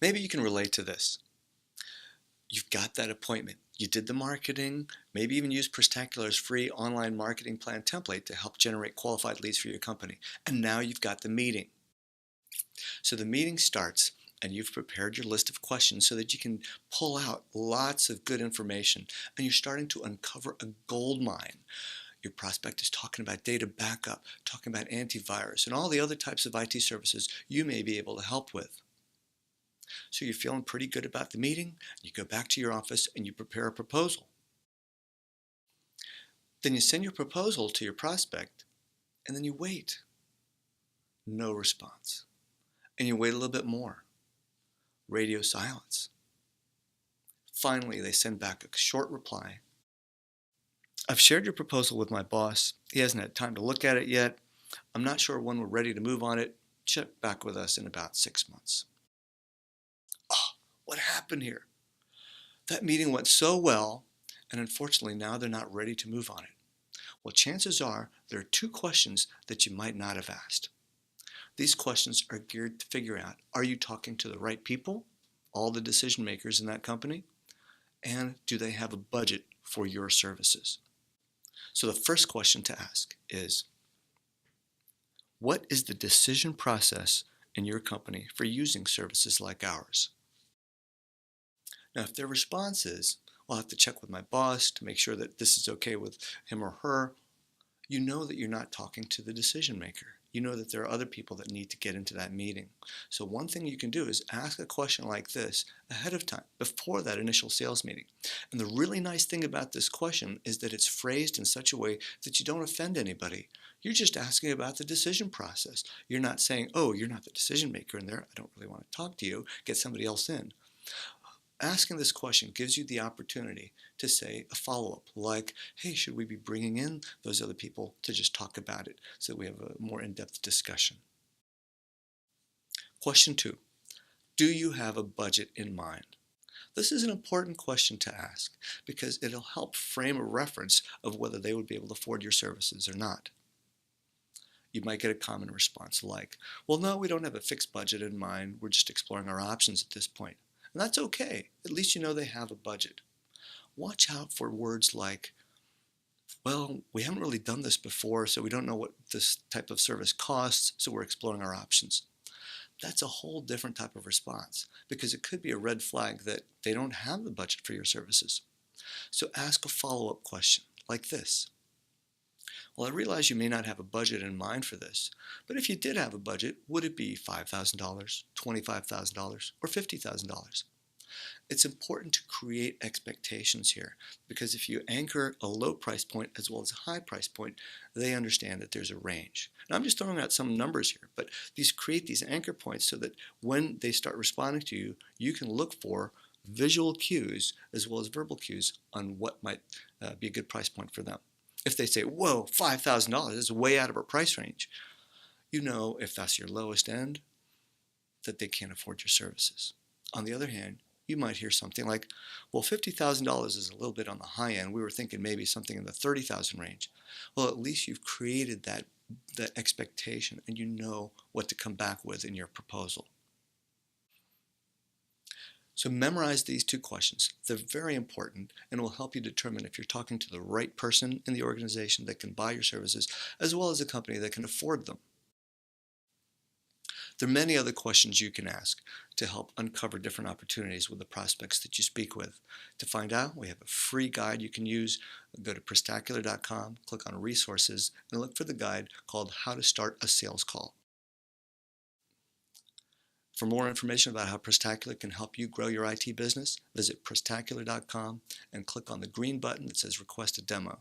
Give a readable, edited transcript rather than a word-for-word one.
Maybe you can relate to this. You've got that appointment. You did the marketing, maybe even use Prostacular's free online marketing plan template to help generate qualified leads for your company. And now you've got the meeting. So the meeting starts and you've prepared your list of questions so that you can pull out lots of good information and you're starting to uncover a gold mine. Your prospect is talking about data backup, talking about antivirus, and all the other types of IT services you may be able to help with. So you're feeling pretty good about the meeting, you go back to your office and you prepare a proposal. Then you send your proposal to your prospect and then you wait. No response. And you wait a little bit more. Radio silence. Finally, they send back a short reply. I've shared your proposal with my boss. He hasn't had time to look at it yet. I'm not sure when we're ready to move on it. Check back with us in about 6 months. Oh, what happened here? That meeting went so well, and unfortunately now they're not ready to move on it. Well, chances are there are 2 questions that you might not have asked. These questions are geared to figure out, are you talking to the right people, all the decision makers in that company, and do they have a budget for your services? So the first question to ask is, what is the decision process in your company for using services like ours? Now, if their response is, I'll have to check with my boss to make sure that this is okay with him or her, you know that you're not talking to the decision maker. You know that there are other people that need to get into that meeting. So one thing you can do is ask a question like this ahead of time, before that initial sales meeting. And the really nice thing about this question is that it's phrased in such a way that you don't offend anybody. You're just asking about the decision process. You're not saying, oh, you're not the decision maker in there. I don't really want to talk to you. Get somebody else in. Asking this question gives you the opportunity to say a follow-up like, hey, should we be bringing in those other people to just talk about it so that we have a more in-depth discussion? Question 2, do you have a budget in mind? This is an important question to ask because it'll help frame a reference of whether they would be able to afford your services or not. You might get a common response like, well, no, we don't have a fixed budget in mind. We're just exploring our options at this point. And that's okay. At least you know they have a budget. Watch out for words like, well, we haven't really done this before, so we don't know what this type of service costs, so we're exploring our options. That's a whole different type of response because it could be a red flag that they don't have the budget for your services. So ask a follow-up question like this. Well, I realize you may not have a budget in mind for this, but if you did have a budget, would it be $5,000, $25,000, or $50,000? It's important to create expectations here because if you anchor a low price point as well as a high price point, they understand that there's a range. Now I'm just throwing out some numbers here, but create these anchor points so that when they start responding to you, you can look for visual cues as well as verbal cues on what might be a good price point for them. If they say, whoa, $5,000 is way out of our price range, you know if that's your lowest end, that they can't afford your services. On the other hand, you might hear something like, well, $50,000 is a little bit on the high end. We were thinking maybe something in the $30,000 range. Well, at least you've created that expectation and you know what to come back with in your proposal. So memorize these 2 questions. They're very important and will help you determine if you're talking to the right person in the organization that can buy your services as well as a company that can afford them. There are many other questions you can ask to help uncover different opportunities with the prospects that you speak with. To find out, we have a free guide you can use. Go to prostacular.com, click on resources, and look for the guide called How to Start a Sales Call. For more information about how Prostacular can help you grow your IT business, visit prostacular.com and click on the green button that says Request a Demo.